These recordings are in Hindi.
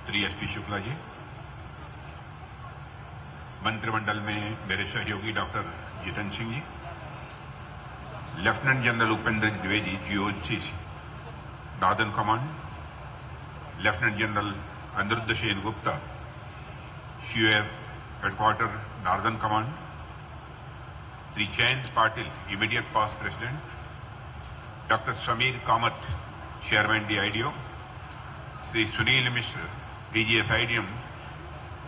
श्री एसपी शुक्ला जी, मंत्रिमंडल में मेरे सहयोगी doctor Jitendra Singh ji, lieutenant general Upendra Dwivedi GOC northern command, lieutenant general Anirudh Sen Gupta COF headquarter northern command, Shri Jayant Patil immediate past president, doctor Sameer Kamat chairman DIDO, Shri Sunil Mishra DG SIDM,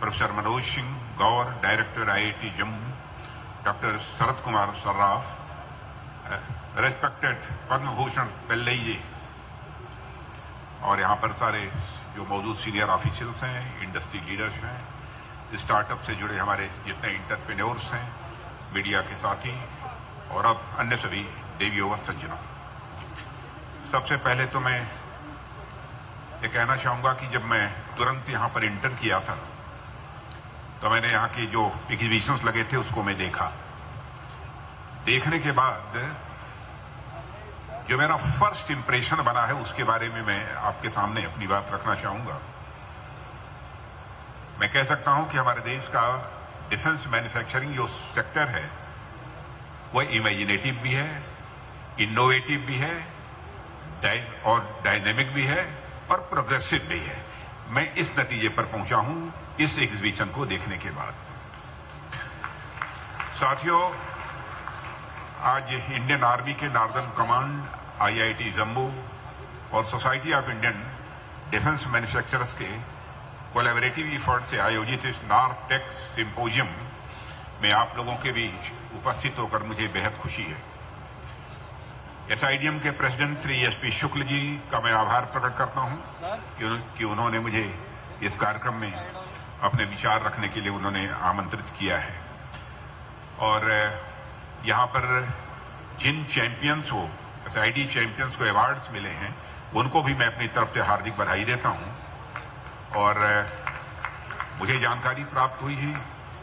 professor Manoj Singh Gaur director IIT Jammu, doctor Sharad Kumar Sarraf, respected Padma Bhushan Pillai ji, और यहाँ पर सारे जो मौजूद सीनियर ऑफिशियल्स हैं, इंडस्ट्री लीडर्स हैं, स्टार्टअप से जुड़े हमारे जितने एंटरप्रेन्योर्स हैं, मीडिया के साथी और अब अन्य सभी देवियों व सज्जनों, सबसे पहले तो मैं ये कहना चाहूंगा कि जब मैं तुरंत यहाँ पर इंटर किया था तो मैंने यहाँ के जो एग्जीबिशंस लगे थे उसको मैं देखा। देखने के बाद जो मेरा फर्स्ट इंप्रेशन बना है उसके बारे में मैं आपके सामने अपनी बात रखना चाहूंगा। मैं कह सकता हूं कि हमारे देश का डिफेंस मैन्युफैक्चरिंग जो सेक्टर है वह इमेजिनेटिव भी है, इनोवेटिव भी है और डायनेमिक भी है और प्रोग्रेसिव भी है। मैं इस नतीजे पर पहुंचा हूं इस एग्जीबिशन को देखने के बाद। साथियों, आज इंडियन आर्मी के नॉर्दर्न कमांड, IIT जम्मू और society of Indian defence manufacturers के कोलैबोरेटिव एफर्ट से आयोजित इस नॉर्टेक सिंपोजियम में आप लोगों के बीच उपस्थित होकर मुझे बेहद खुशी है। SIDM के प्रेसिडेंट श्री SP शुक्ल जी का मैं आभार प्रकट करता हूं कि उन्होंने मुझे इस कार्यक्रम में अपने विचार रखने के लिए उन्होंने आमंत्रित किया है। और यहाँ पर जिन चैंपियंस को, SID चैंपियंस को अवार्ड्स मिले हैं उनको भी मैं अपनी तरफ से हार्दिक बधाई देता हूं। और मुझे जानकारी प्राप्त हुई है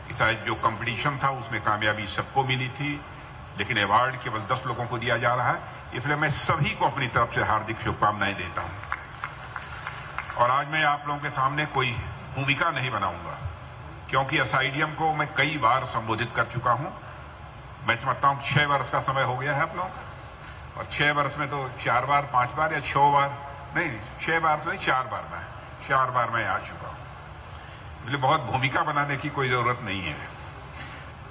कि शायद जो कंपटीशन था उसमें कामयाबी सबको मिली थी, लेकिन अवार्ड केवल 10 लोगों को दिया जा रहा है, इसलिए मैं सभी को अपनी तरफ से हार्दिक शुभकामनाएं देता हूं। और आज मैं आप लोगों के सामने कोई भूमिका नहीं बनाऊंगा, क्योंकि SIDM को मैं कई बार संबोधित कर चुका हूं। मैं समझता हूं 6 वर्ष का समय हो गया है आप लोगों का, और 6 वर्ष में तो 4 बार 5 बार या 6 बार नहीं, 6 बार तो नहीं, 4 बार मैं आ चुका हूं। इसलिए बहुत भूमिका बनाने की कोई जरूरत नहीं है।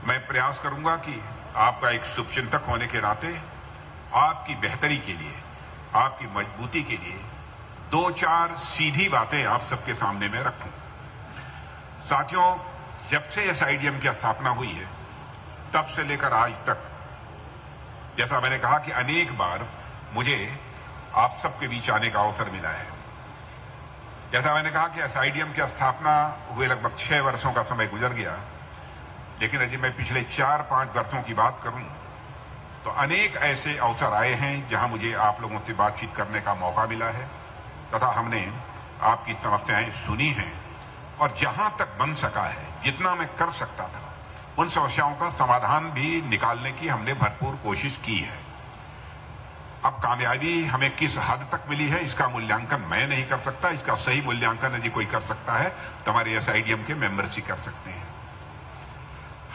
मैं प्रयास करूंगा कि आपका एक शुभचिंतक होने के नाते आपकी बेहतरी के लिए, आपकी मजबूती के लिए 2-4 सीधी बातें आप सबके सामने में रखूं। साथियों, जब से SIDM की स्थापना हुई है तब से लेकर आज तक, जैसा मैंने कहा कि अनेक बार मुझे आप सबके बीच आने का अवसर मिला है। जैसा मैंने कहा कि SIDM की स्थापना हुए लगभग 6 वर्षों का समय गुजर गया, लेकिन यदि मैं पिछले 4-5 वर्षों की बात करूं तो अनेक ऐसे अवसर आए हैं जहां मुझे आप लोगों से बातचीत करने का मौका मिला है तथा हमने आपकी समस्याएं सुनी हैं, और जहां तक बन सका है, जितना मैं कर सकता था, उन समस्याओं का समाधान भी निकालने की हमने भरपूर कोशिश की है। अब कामयाबी हमें किस हद तक मिली है इसका मूल्यांकन मैं नहीं कर सकता। इसका सही मूल्यांकन यदि कोई कर सकता है तो हमारे SIDM के मेंबर्स ही कर सकते हैं।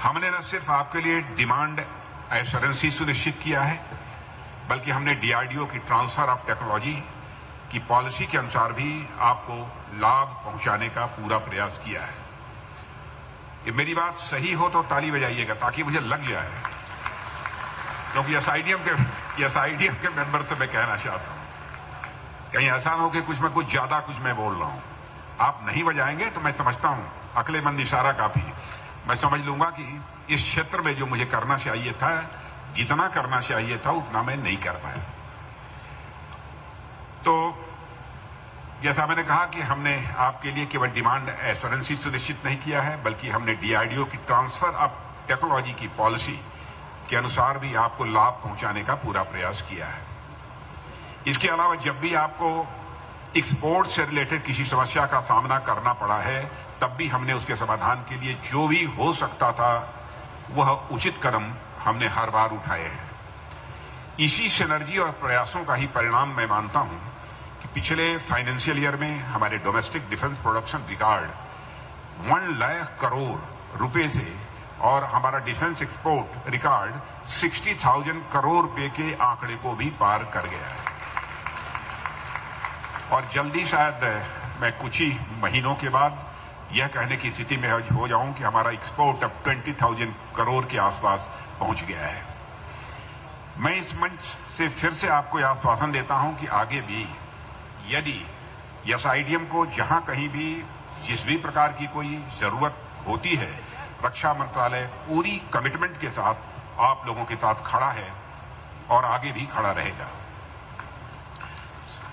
हमने न सिर्फ आपके लिए डिमांड एश्योरेंसी सुनिश्चित किया है, बल्कि हमने DRDO की ट्रांसफर ऑफ टेक्नोलॉजी की पॉलिसी के अनुसार भी आपको लाभ पहुंचाने का पूरा प्रयास किया है। ये मेरी बात सही हो तो ताली बजाइएगा ताकि मुझे लग जाए, क्योंकि SIDM के मेंबर से मैं कहना चाहता हूं, कहीं ऐसा ना हो कि कुछ ज्यादा कुछ मैं बोल रहा हूं। आप नहीं बजाएंगे तो मैं समझता हूं अक्लेमंद इशारा काफी, मैं समझ लूंगा कि इस क्षेत्र में जो मुझे करना चाहिए था, जितना करना चाहिए था उतना मैं नहीं कर पाया। तो जैसा मैंने कहा कि हमने आपके लिए केवल डिमांड एश्योरेंसी सुनिश्चित नहीं किया है, बल्कि हमने DRDO की ट्रांसफर ऑफ टेक्नोलॉजी की पॉलिसी के अनुसार भी आपको लाभ पहुंचाने का पूरा प्रयास किया है। इसके अलावा जब भी आपको एक्सपोर्ट से रिलेटेड किसी समस्या का सामना करना पड़ा है, तब भी हमने उसके समाधान के लिए जो भी हो सकता था वह उचित कदम हमने हर बार उठाए हैं। इसी सिनर्जी और प्रयासों का ही परिणाम मैं मानता हूं कि पिछले फाइनेंशियल ईयर में हमारे domestic defence production record 1 lakh crore रुपए से और हमारा डिफेंस एक्सपोर्ट रिकॉर्ड 60,000 करोड़ रुपए के आंकड़े को भी पार कर गया है। और जल्दी शायद मैं कुछ ही महीनों के बाद यह कहने की स्थिति में हो जाऊं कि हमारा एक्सपोर्ट अब 20,000 करोड़ के आसपास पहुंच गया है। मैं इस मंच से फिर से आपको यह आश्वासन देता हूं कि आगे भी यदि एसआईडीएम को जहां कहीं भी जिस भी प्रकार की कोई जरूरत होती है, रक्षा मंत्रालय पूरी कमिटमेंट के साथ आप लोगों के साथ खड़ा है और आगे भी खड़ा रहेगा।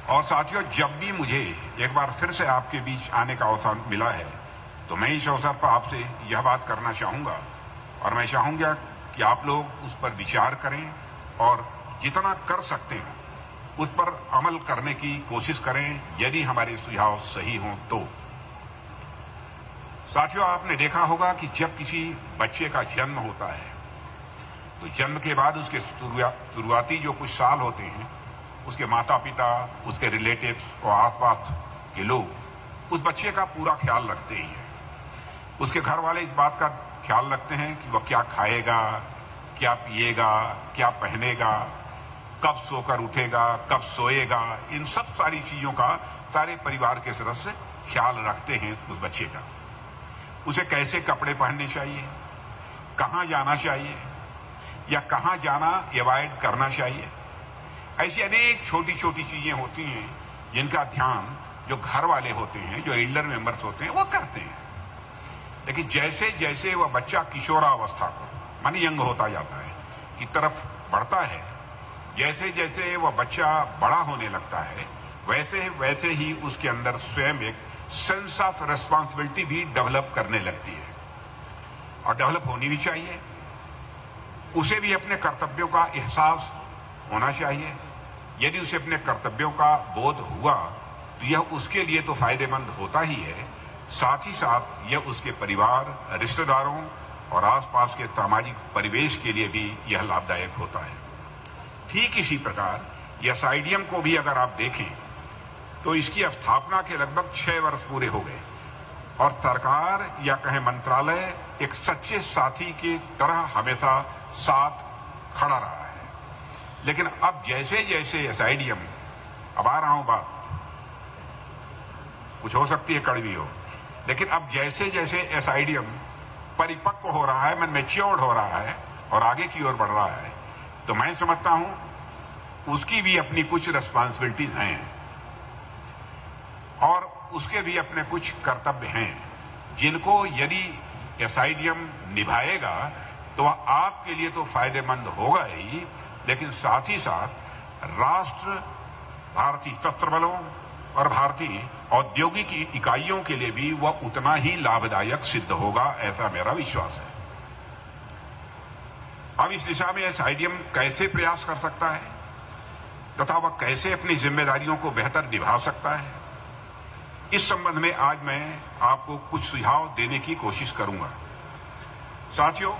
और साथियों, जब भी मुझे एक बार फिर से आपके बीच आने का अवसर मिला है तो मैं इस अवसर पर आपसे यह बात करना चाहूंगा और मैं चाहूंगा कि आप लोग उस पर विचार करें और जितना कर सकते हैं उस पर अमल करने की कोशिश करें यदि हमारे सुझाव सही हों तो। साथियों, आपने देखा होगा कि जब किसी बच्चे का जन्म होता है तो जन्म के बाद उसके शुरुआती जो कुछ साल होते हैं उसके माता पिता, उसके रिलेटिव्स और आसपास के लोग उस बच्चे का पूरा ख्याल रखते ही हैं। उसके घर वाले इस बात का ख्याल रखते हैं कि वह क्या खाएगा, क्या पिएगा, क्या पहनेगा, कब सोकर उठेगा, कब सोएगा। इन सब सारी चीजों का सारे परिवार के सदस्य ख्याल रखते हैं उस बच्चे का। उसे कैसे कपड़े पहनने चाहिए, कहां जाना चाहिए या कहां जाना अवॉइड करना चाहिए। ऐसी अनेक छोटी छोटी चीजें होती हैं जिनका ध्यान जो घर वाले होते हैं, जो एल्डर मेंबर्स होते हैं, वो करते हैं। लेकिन जैसे जैसे वह बच्चा किशोरावस्था को मानी यंग होता जाता है की तरफ बढ़ता है, जैसे जैसे वह बच्चा बड़ा होने लगता है, वैसे वैसे ही उसके अंदर स्वयं एक सेंस ऑफ रेस्पॉन्सिबिलिटी भी डेवलप करने लगती है और डेवलप होनी भी चाहिए। उसे भी अपने कर्तव्यों का एहसास होना चाहिए। यदि उसे अपने कर्तव्यों का बोध हुआ तो यह उसके लिए तो फायदेमंद होता ही है, साथ ही साथ यह उसके परिवार, रिश्तेदारों और आसपास के सामाजिक परिवेश के लिए भी यह लाभदायक होता है। ठीक इसी प्रकार एसआईडीएम को भी अगर आप देखें तो इसकी स्थापना के लगभग 6 वर्ष पूरे हो गए और सरकार या कहे मंत्रालय एक सच्चे साथी की तरह हमेशा साथ खड़ा रहा है। लेकिन अब जैसे जैसे एसआईडीएम, अब आ रहा हूं बात कुछ हो सकती है कड़वी हो, लेकिन अब जैसे जैसे एसआईडीएम परिपक्व हो रहा है, मैच्योर्ड हो रहा है और आगे की ओर बढ़ रहा है, तो मैं समझता हूं उसकी भी अपनी कुछ रिस्पॉन्सिबिलिटीज हैं और उसके भी अपने कुछ कर्तव्य हैं जिनको यदि एसआईडीएम निभाएगा तो वह आपके लिए तो फायदेमंद होगा ही, लेकिन साथ ही साथ राष्ट्र, भारतीय सशस्त्र बलों और भारतीय औद्योगिक इकाइयों के लिए भी वह उतना ही लाभदायक सिद्ध होगा, ऐसा मेरा विश्वास है। अब इस दिशा में एसआईडीएम कैसे प्रयास कर सकता है तथा वह कैसे अपनी जिम्मेदारियों को बेहतर निभा सकता है, इस संबंध में आज मैं आपको कुछ सुझाव देने की कोशिश करूंगा। साथियों,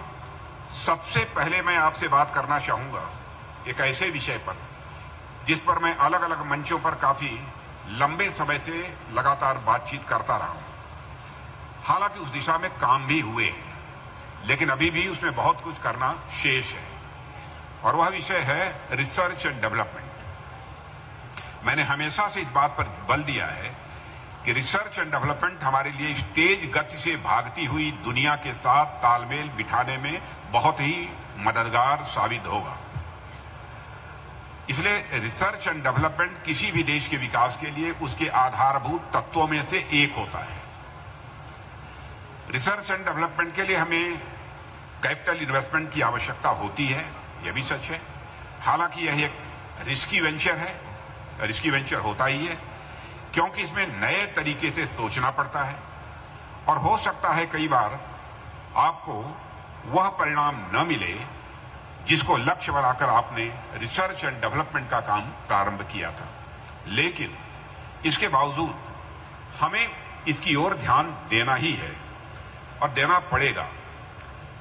सबसे पहले मैं आपसे बात करना चाहूंगा एक ऐसे विषय पर जिस पर मैं अलग अलग मंचों पर काफी लंबे समय से लगातार बातचीत करता रहा हूं। हालांकि उस दिशा में काम भी हुए हैं, लेकिन अभी भी उसमें बहुत कुछ करना शेष है और वह विषय है रिसर्च एंड डेवलपमेंट। मैंने हमेशा से इस बात पर बल दिया है कि रिसर्च एंड डेवलपमेंट हमारे लिए तेज गति से भागती हुई दुनिया के साथ तालमेल बिठाने में बहुत ही मददगार साबित होगा। इसलिए रिसर्च एंड डेवलपमेंट किसी भी देश के विकास के लिए उसके आधारभूत तत्वों में से एक होता है। रिसर्च एंड डेवलपमेंट के लिए हमें कैपिटल इन्वेस्टमेंट की आवश्यकता होती है, यह भी सच है। हालांकि यह एक रिस्की वेंचर है, रिस्की वेंचर होता ही है क्योंकि इसमें नए तरीके से सोचना पड़ता है और हो सकता है कई बार आपको वह परिणाम न मिले जिसको लक्ष्य बनाकर आपने रिसर्च एंड डेवलपमेंट का काम प्रारंभ किया था। लेकिन इसके बावजूद हमें इसकी ओर ध्यान देना ही है और देना पड़ेगा।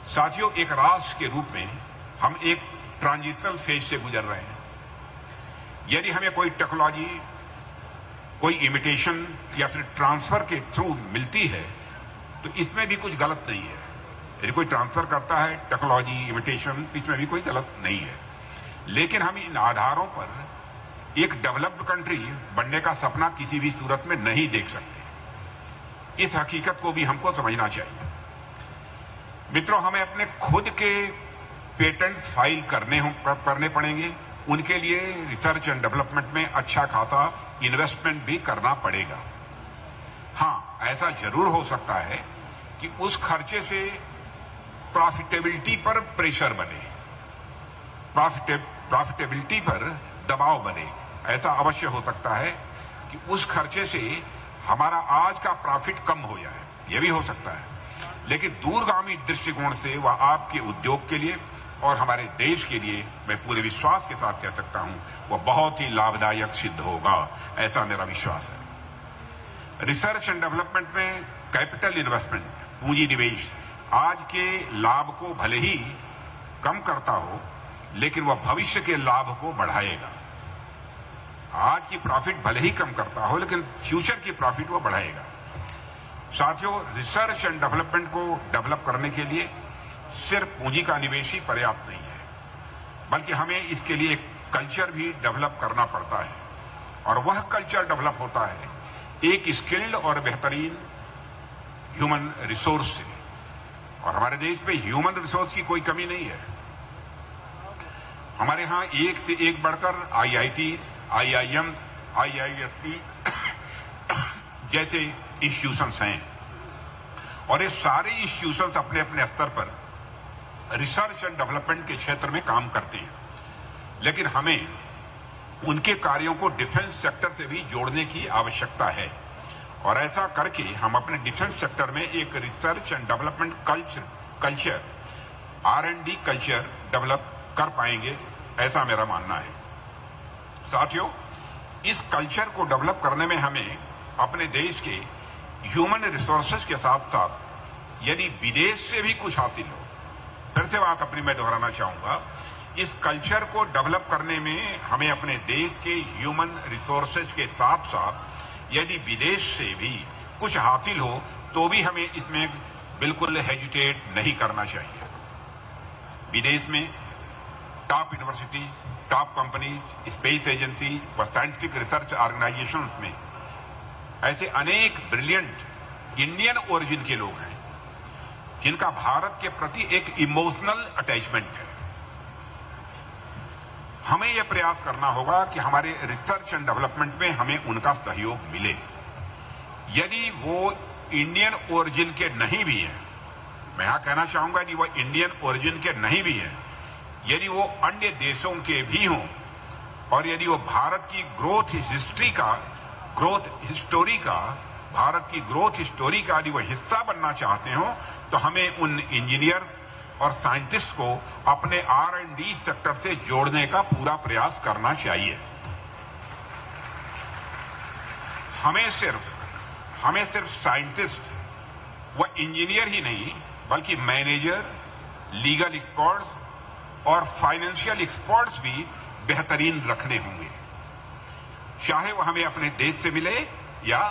साथियों, एक राष्ट्र के रूप में हम एक ट्रांजिशनल फेज से गुजर रहे हैं। यदि हमें कोई टेक्नोलॉजी कोई इमिटेशन या फिर ट्रांसफर के थ्रू मिलती है तो इसमें भी कुछ गलत नहीं है। यदि कोई ट्रांसफर करता है टेक्नोलॉजी इमिटेशन, इसमें भी कोई गलत नहीं है। लेकिन हम इन आधारों पर एक डेवलप्ड कंट्री बनने का सपना किसी भी सूरत में नहीं देख सकते। इस हकीकत को भी हमको समझना चाहिए। मित्रों, हमें अपने खुद के पेटेंट फाइल करने पड़ेंगे। उनके लिए रिसर्च एंड डेवलपमेंट में अच्छा खासा इन्वेस्टमेंट भी करना पड़ेगा। हाँ, ऐसा जरूर हो सकता है कि उस खर्चे से प्रॉफिटेबिलिटी पर प्रेशर बने, प्रॉफिटेबिलिटी पर दबाव बने। ऐसा अवश्य हो सकता है कि उस खर्चे से हमारा आज का प्रॉफिट कम हो जाए, यह भी हो सकता है। लेकिन दूरगामी दृष्टिकोण से वह आपके उद्योग के लिए और हमारे देश के लिए, मैं पूरे विश्वास के साथ कह सकता हूं, वह बहुत ही लाभदायक सिद्ध होगा, ऐसा मेरा विश्वास है। रिसर्च एंड डेवलपमेंट में कैपिटल इन्वेस्टमेंट, पूंजी निवेश आज के लाभ को भले ही कम करता हो, लेकिन वह भविष्य के लाभ को बढ़ाएगा। आज की प्रॉफिट भले ही कम करता हो, लेकिन फ्यूचर की प्रॉफिट वो बढ़ाएगा। साथियों, रिसर्च एंड डेवलपमेंट को डेवलप करने के लिए सिर्फ पूंजी का निवेश ही पर्याप्त नहीं है, बल्कि हमें इसके लिए एक कल्चर भी डेवलप करना पड़ता है। और वह कल्चर डेवलप होता है एक स्किल्ड और बेहतरीन ह्यूमन रिसोर्स से। और हमारे देश में ह्यूमन रिसोर्स की कोई कमी नहीं है। हमारे यहां एक से एक बढ़कर IIT, IIM, IISc जैसे इंस्टीट्यूशंस हैं, और ये सारे इंस्टीट्यूशंस अपने अपने स्तर पर रिसर्च एंड डेवलपमेंट के क्षेत्र में काम करते हैं। लेकिन हमें उनके कार्यों को डिफेंस सेक्टर से भी जोड़ने की आवश्यकता है, और ऐसा करके हम अपने डिफेंस सेक्टर में एक research and development culture R&D culture develop कर पाएंगे, ऐसा मेरा मानना है। साथियों, इस कल्चर को डेवलप करने में हमें अपने देश के ह्यूमन रिसोर्सेज के साथ साथ यदि विदेश से भी कुछ हासिल हो, फिर से बात अपनी मैं दोहराना चाहूंगा, इस कल्चर को डेवलप करने में हमें अपने देश के ह्यूमन रिसोर्सेज के साथ साथ यदि विदेश से भी कुछ हासिल हो तो भी हमें इसमें बिल्कुल हेजिटेट नहीं करना चाहिए। विदेश में top universities, top companies, space agency व साइंटिफिक रिसर्च ऑर्गेनाइजेशंस में ऐसे अनेक ब्रिलियंट इंडियन ओरिजिन के लोग हैं जिनका भारत के प्रति एक इमोशनल अटैचमेंट है। हमें यह प्रयास करना होगा कि हमारे रिसर्च एंड डेवलपमेंट में हमें उनका सहयोग मिले। यदि वो इंडियन ओरिजिन के नहीं भी हैं, मैं यहां कहना चाहूंगा यदि वो इंडियन ओरिजिन के नहीं भी हैं, यदि वो अन्य देशों के भी हों, और यदि वो भारत की ग्रोथ स्टोरी का यदि वो हिस्सा बनना चाहते हो, तो हमें उन इंजीनियर्स और साइंटिस्ट को अपने R&D सेक्टर से जोड़ने का पूरा प्रयास करना चाहिए। हमें सिर्फ साइंटिस्ट व इंजीनियर ही नहीं, बल्कि मैनेजर, लीगल एक्सपर्ट्स और फाइनेंशियल एक्सपर्ट्स भी बेहतरीन रखने होंगे, चाहे वह हमें अपने देश से मिले या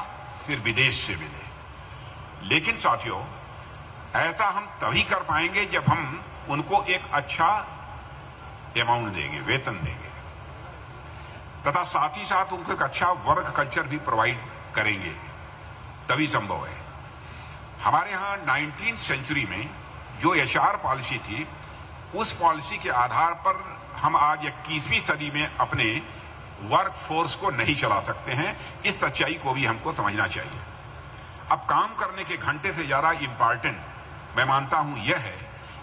फिर विदेश से मिले। लेकिन साथियों, ऐसा हम तभी कर पाएंगे जब हम उनको एक अच्छा अमाउंट देंगे, वेतन देंगे, तथा साथ ही साथ उनको एक अच्छा वर्क कल्चर भी प्रोवाइड करेंगे, तभी संभव है। हमारे यहां 19वीं सेंचुरी में जो HR पॉलिसी थी, उस पॉलिसी के आधार पर हम आज 21वीं सदी में अपने वर्क फोर्स को नहीं चला सकते हैं। इस सच्चाई को भी हमको समझना चाहिए। अब काम करने के घंटे से ज्यादा इंपॉर्टेंट मैं मानता हूं यह है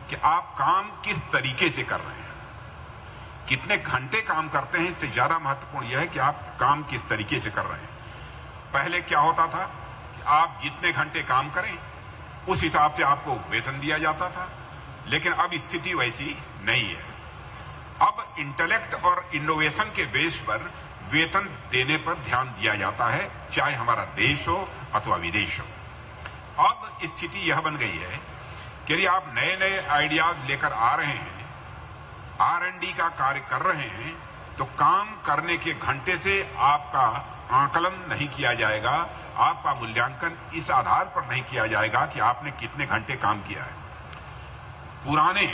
कि आप काम किस तरीके से कर रहे हैं। कितने घंटे काम करते हैं इससे ज्यादा महत्वपूर्ण यह है कि आप काम किस तरीके से कर रहे हैं। पहले क्या होता था कि आप जितने घंटे काम करें उस हिसाब से आपको वेतन दिया जाता था, लेकिन अब स्थिति वैसी नहीं है। अब इंटेलेक्ट और इनोवेशन के बेस पर वेतन देने पर ध्यान दिया जाता है, चाहे हमारा देश हो अथवा विदेश हो। अब स्थिति यह बन गई है कि यदि आप नए नए आइडियाज लेकर आ रहे हैं, R&D का कार्य कर रहे हैं, तो काम करने के घंटे से आपका आकलन नहीं किया जाएगा, आपका मूल्यांकन इस आधार पर नहीं किया जाएगा कि आपने कितने घंटे काम किया है। पुराने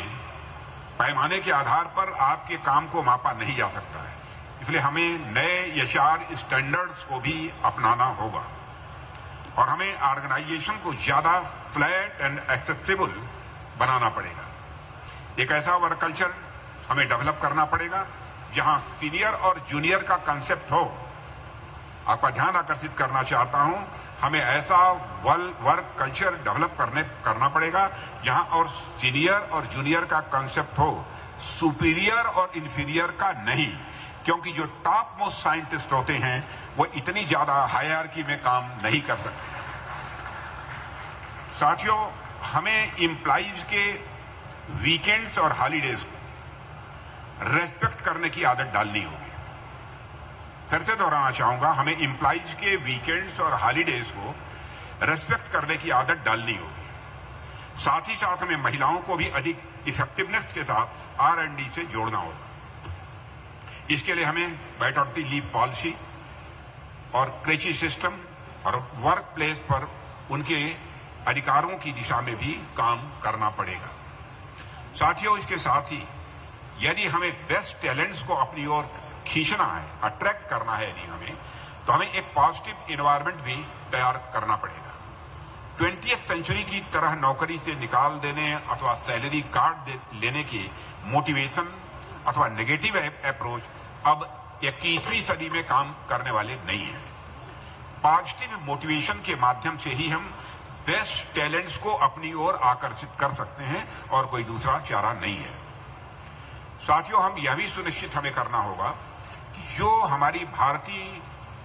पैमाने के आधार पर आपके काम को मापा नहीं जा सकता है, इसलिए हमें नए एचआर स्टैंडर्ड्स को भी अपनाना होगा और हमें ऑर्गेनाइजेशन को ज्यादा फ्लैट एंड एक्सेसिबल बनाना पड़ेगा। एक ऐसा वर्क कल्चर हमें डेवलप करना पड़ेगा जहां सीनियर और जूनियर का कंसेप्ट हो। आपका ध्यान आकर्षित करना चाहता हूं, हमें ऐसा वर्क कल्चर डेवलप करना पड़ेगा जहां और सीनियर और जूनियर का कंसेप्ट हो, सुपीरियर और इंफीरियर का नहीं, क्योंकि जो टॉप मोस्ट साइंटिस्ट होते हैं वो इतनी ज्यादा हायरार्की में काम नहीं कर सकते। साथियों, हमें एम्प्लॉइज के वीकेंड्स और हॉलीडेज को रेस्पेक्ट करने की आदत डालनी होगी। फिर से दोहराना चाहूंगा, हमें एम्प्लॉइज के वीकेंड्स और हॉलीडेज को रेस्पेक्ट करने की आदत डालनी होगी। साथ ही साथ हमें महिलाओं को भी अधिक इफेक्टिवनेस के साथ R&D से जोड़ना होगा। इसके लिए हमें मैटरनिटी लीव पॉलिसी और क्रेची सिस्टम और वर्क प्लेस पर उनके अधिकारों की दिशा में भी काम करना पड़ेगा। साथियों, इसके साथ ही यदि हमें बेस्ट टैलेंट्स को अपनी ओर खींचना है, अट्रैक्ट करना है यदि हमें, तो हमें एक पॉजिटिव एनवायरनमेंट भी तैयार करना पड़ेगा। 20th सेंचुरी की तरह नौकरी से निकाल देने अथवा सैलरी कार्ड लेने की मोटिवेशन अथवा नेगेटिव अप्रोच अब 21वीं सदी में काम करने वाले नहीं है। पॉजिटिव मोटिवेशन के माध्यम से ही हम बेस्ट टैलेंट्स को अपनी ओर आकर्षित कर सकते हैं और कोई दूसरा चारा नहीं है। साथियों, हम यह भी सुनिश्चित हमें करना होगा कि जो हमारी भारतीय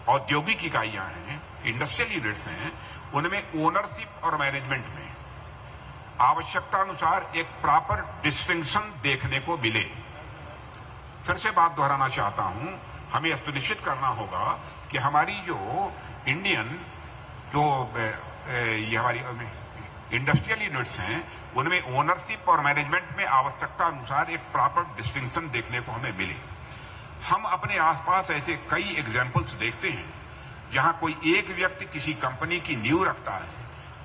औद्योगिक इकाइयां हैं, इंडस्ट्रियल यूनिट्स हैं, उनमें ओनरशिप और मैनेजमेंट में आवश्यकता अनुसार एक प्रॉपर डिस्टिंक्शन देखने को मिले। फिर से बात दोहराना चाहता हूं, हमें यह सुनिश्चित करना होगा कि हमारी जो इंडियन ये हमारी इंडस्ट्रियल यूनिट्स हैं, उनमें ओनरशिप और मैनेजमेंट में आवश्यकता अनुसार एक प्रॉपर डिस्टिंक्शन देखने को हमें मिले। हम अपने आसपास ऐसे कई एग्जाम्पल्स देखते हैं जहां कोई एक व्यक्ति किसी कंपनी की नींव रखता है,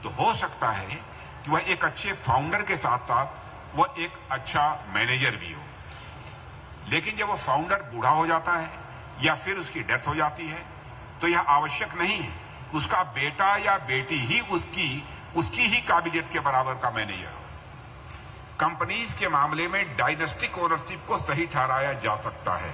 तो हो सकता है कि वह एक अच्छे फाउंडर के साथ साथ वह एक अच्छा मैनेजर भी हो, लेकिन जब वो फाउंडर बूढ़ा हो जाता है या फिर उसकी डेथ हो जाती है, तो यह आवश्यक नहीं है उसका बेटा या बेटी ही उसकी ही काबिलियत के बराबर का मैनेजर हो। कंपनीज के मामले में डायनेस्टिक ओनरशिप को सही ठहराया जा सकता है।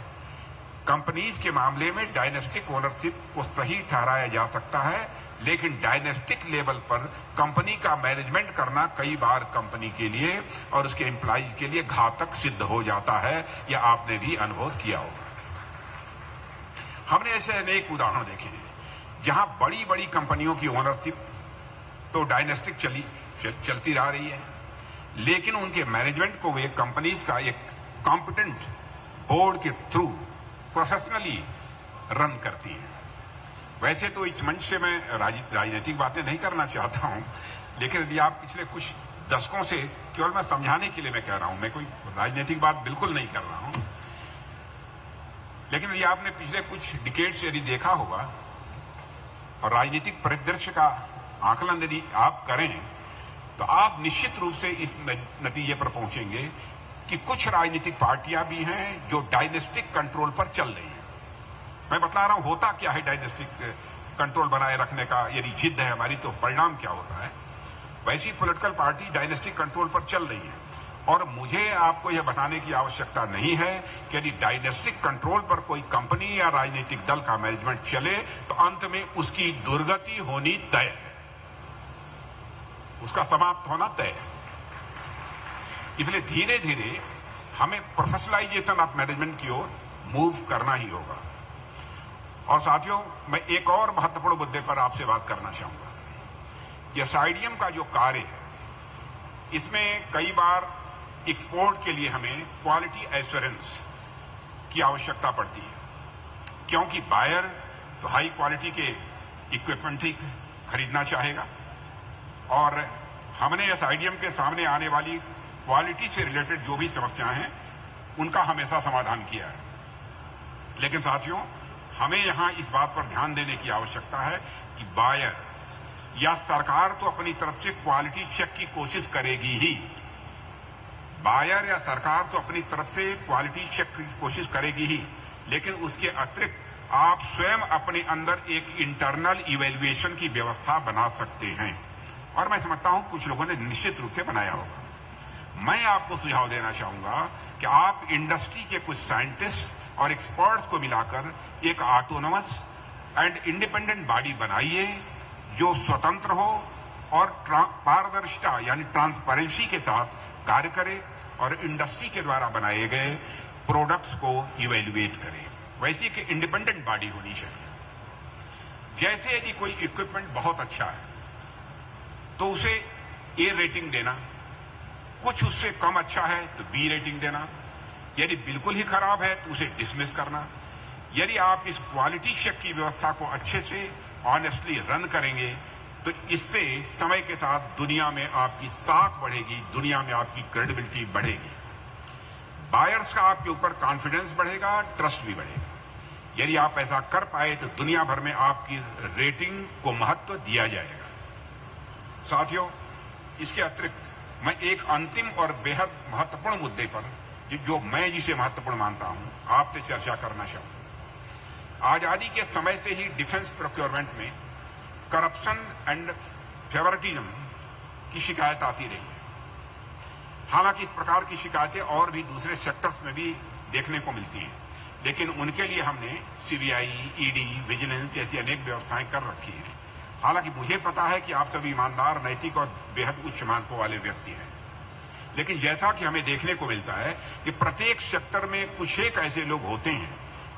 कंपनीज के मामले में डायनेस्टिक ओनरशिप को सही ठहराया जा सकता है, लेकिन डायनेस्टिक लेवल पर कंपनी का मैनेजमेंट करना कई बार कंपनी के लिए और उसके एम्प्लॉइज के लिए घातक सिद्ध हो जाता है। यह आपने भी अनुभव किया होगा। हमने ऐसे अनेक उदाहरण देखे हैं जहां बड़ी बड़ी कंपनियों की ओनरशिप तो डायनेस्टिक चलती रह रही है, लेकिन उनके मैनेजमेंट को वे कंपनीज का एक कॉम्पिटेंट बोर्ड के थ्रू प्रोफेशनली रन करती है। वैसे तो इस मंच से मैं राजनीतिक बातें नहीं करना चाहता हूं, लेकिन यदि आप पिछले कुछ दशकों से, केवल मैं समझाने के लिए मैं कह रहा हूं, मैं कोई राजनीतिक बात बिल्कुल नहीं कर रहा हूं, लेकिन यदि आपने पिछले कुछ डिकेड से यदि देखा होगा और राजनीतिक परिदृश्य का आकलन यदि आप करें, तो आप निश्चित रूप से इस नतीजे पर पहुंचेंगे कि कुछ राजनीतिक पार्टियां भी हैं जो डायनेस्टिक कंट्रोल पर चल रही हैं। मैं बता रहा हूं होता क्या है डायनेस्टिक कंट्रोल बनाए रखने का, यदि जिद है हमारी तो परिणाम क्या होता है। वैसी पॉलिटिकल पार्टी डायनेस्टिक कंट्रोल पर चल रही है और मुझे आपको यह बताने की आवश्यकता नहीं है कि यदि डायनेस्टिक कंट्रोल पर कोई कंपनी या राजनीतिक दल का मैनेजमेंट चले तो अंत में उसकी दुर्गति होनी तय है, उसका समाप्त होना तय है। इसलिए धीरे धीरे हमें प्रोफेशनलाइजेशन ऑफ मैनेजमेंट की ओर मूव करना ही होगा। और साथियों, मैं एक और महत्वपूर्ण मुद्दे पर आपसे बात करना चाहूंगा। यह SIDM का जो कार्य है, इसमें कई बार एक्सपोर्ट के लिए हमें क्वालिटी एश्योरेंस की आवश्यकता पड़ती है, क्योंकि बायर तो हाई क्वालिटी के इक्विपमेंट ही खरीदना चाहेगा और हमने SIDM के सामने आने वाली क्वालिटी से रिलेटेड जो भी समस्याएं हैं उनका हमेशा समाधान किया है। लेकिन साथियों, हमें यहां इस बात पर ध्यान देने की आवश्यकता है कि बायर या सरकार तो अपनी तरफ से क्वालिटी चेक की कोशिश करेगी ही, बायर या सरकार तो अपनी तरफ से क्वालिटी चेक की कोशिश करेगी ही, लेकिन उसके अतिरिक्त आप स्वयं अपने अंदर एक इंटरनल इवैल्यूएशन की व्यवस्था बना सकते हैं, और मैं समझता हूं कुछ लोगों ने निश्चित रूप से बनाया होगा। मैं आपको सुझाव देना चाहूंगा कि आप इंडस्ट्री के कुछ साइंटिस्ट और एक्सपर्ट्स को मिलाकर एक ऑटोनोमस एंड इंडिपेंडेंट बॉडी बनाइए जो स्वतंत्र हो और पारदर्शिता यानी ट्रांसपेरेंसी के साथ कार्य करे और इंडस्ट्री के द्वारा बनाए गए प्रोडक्ट्स को इवैल्यूएट करे। वैसी एक इंडिपेंडेंट बॉडी होनी चाहिए। जैसे यदि कोई इक्विपमेंट बहुत अच्छा है तो उसे ए रेटिंग देना, कुछ उससे कम अच्छा है तो बी रेटिंग देना, यदि बिल्कुल ही खराब है तो उसे डिसमिस करना। यदि आप इस क्वालिटी चेक की व्यवस्था को अच्छे से ऑनेस्टली रन करेंगे तो इससे समय के साथ दुनिया में आपकी साख बढ़ेगी, दुनिया में आपकी क्रेडिबिलिटी बढ़ेगी, बायर्स का आपके ऊपर कॉन्फिडेंस बढ़ेगा, ट्रस्ट भी बढ़ेगा। यदि आप ऐसा कर पाए तो दुनिया भर में आपकी रेटिंग को महत्व दिया जाएगा। साथियों, इसके अतिरिक्त मैं एक अंतिम और बेहद महत्वपूर्ण मुद्दे पर जो मैं जिसे महत्वपूर्ण मानता हूं आपसे चर्चा करना चाहूंगा। आजादी के समय से ही डिफेंस प्रोक्योरमेंट में करप्शन एंड फेवरेटिज्म की शिकायत आती रही है। हालांकि इस प्रकार की शिकायतें और भी दूसरे सेक्टर्स में भी देखने को मिलती हैं, लेकिन उनके लिए हमने सीबीआई, ईडी, विजिलेंस जैसी अनेक व्यवस्थाएं कर रखी हैं। हालांकि मुझे पता है कि आप सभी ईमानदार, नैतिक और बेहद उच्च मानकों वाले व्यक्ति हैं, लेकिन जैसा कि हमें देखने को मिलता है कि प्रत्येक सेक्टर में कुछ एक ऐसे लोग होते हैं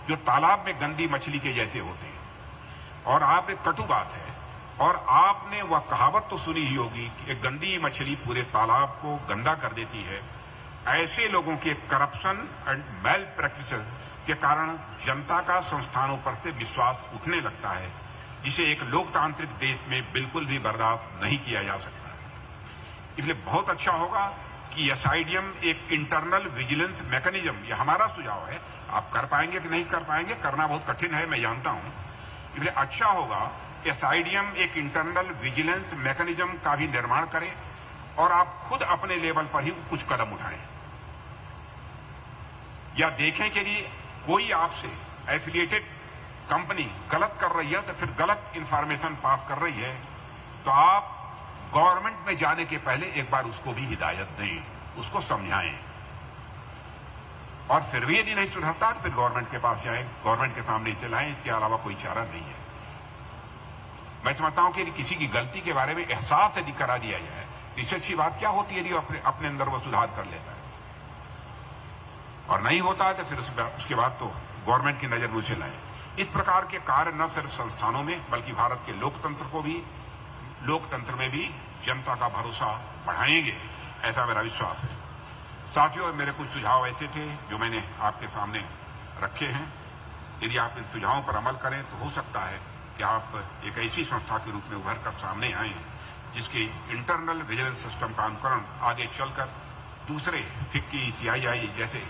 जो तालाब में गंदी मछली के जैसे होते हैं। और आप एक कटु बात है, और आपने वह कहावत तो सुनी ही होगी कि एक गंदी मछली पूरे तालाब को गंदा कर देती है। ऐसे लोगों के करप्शन एंड मेल प्रैक्टिसेस के कारण जनता का संस्थानों पर से विश्वास उठने लगता है, जिसे एक लोकतांत्रिक देश में बिल्कुल भी बर्दाश्त नहीं किया जा सकता है। इसलिए बहुत अच्छा होगा कि एसआईडीएम एक इंटरनल विजिलेंस मैकेनिज्म, यह हमारा सुझाव है, आप कर पाएंगे कि नहीं कर पाएंगे, करना बहुत कठिन है मैं जानता हूं, इसलिए अच्छा होगा एसआईडीएम एक इंटरनल विजिलेंस मैकेनिज्म का भी निर्माण करे और आप खुद अपने लेवल पर ही कुछ कदम उठाएं, या देखें कि यदि कोई आपसे एफिलिएटेड कंपनी गलत कर रही है तो फिर गलत इंफॉर्मेशन पास कर रही है तो आप गवर्नमेंट में जाने के पहले एक बार उसको भी हिदायत दें, उसको समझाएं, और फिर भी यदि नहीं सुधरता तो फिर गवर्नमेंट के पास जाएं, गवर्नमेंट के सामने चलाएं, इसके अलावा कोई चारा नहीं है। मैं समझता हूं कि यदि किसी की गलती के बारे में एहसास यदि करा दिया जाए तो इससे अच्छी बात क्या होती है यदि अपने अंदर वो सुधार कर लेता है, और नहीं होता है तो फिर उसके बाद तो गवर्नमेंट की नजर नीचे लाए। इस प्रकार के कार्य न सिर्फ संस्थानों में बल्कि भारत के लोकतंत्र में भी जनता का भरोसा बढ़ाएंगे, ऐसा मेरा विश्वास है। साथियों, मेरे कुछ सुझाव ऐसे थे जो मैंने आपके सामने रखे हैं। यदि आप इन सुझावों पर अमल करें तो हो सकता है कि आप एक ऐसी संस्था के रूप में उभर कर सामने आए जिसके इंटरनल विजिलेंस सिस्टम का अनुकरण आगे चलकर दूसरे फिक्की, सीआईआई जैसे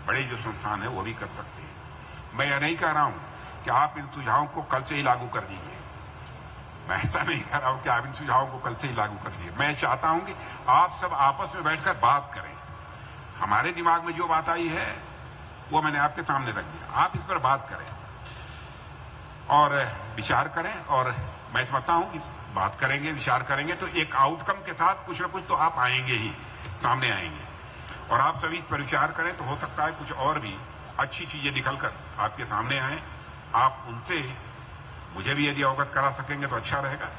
बड़े जो संस्थान है वो भी कर सकते हैं। मैं यह नहीं कह रहा हूं कि आप इन सुझावों को कल से ही लागू कर दीजिए, मैं ऐसा नहीं कह रहा हूं कि आप इन सुझावों को कल से ही लागू कर दीजिए। मैं चाहता हूं कि आप सब आपस में बैठकर बात करें। हमारे दिमाग में जो बात आई है वो मैंने आपके सामने रख दिया, आप इस पर बात करें और विचार करें, और मैं समझता हूं कि बात करेंगे, विचार करेंगे तो एक आउटकम के साथ कुछ न कुछ तो आप आएंगे ही, सामने आएंगे, और आप सभी इस पर विचार करें तो हो सकता है कुछ और भी अच्छी चीजें निकलकर आपके सामने आए। आप उनसे मुझे भी यदि अवगत करा सकेंगे तो अच्छा रहेगा,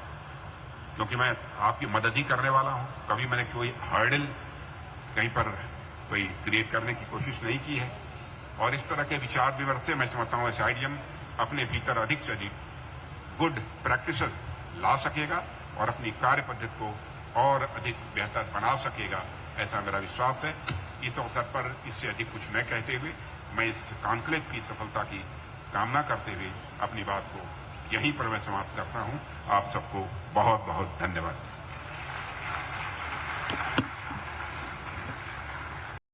क्योंकि मैं आपकी मदद ही करने वाला हूं। कभी मैंने कोई हर्डल कहीं पर कोई क्रिएट करने की कोशिश नहीं की है, और इस तरह के विचार विमर्श से मैं समझता हूं एसआईडीएम अपने भीतर अधिक से अधिक गुड प्रैक्टिसेस ला सकेगा और अपनी कार्य पद्धति को और अधिक बेहतर बना सकेगा, ऐसा मेरा विश्वास है। इस अवसर पर इससे अधिक कुछ न कहते हुए मैं इस कॉन्क्लेव की सफलता की कामना करते हुए अपनी बात को यहीं पर मैं समाप्त करता हूं। आप सबको बहुत बहुत धन्यवाद।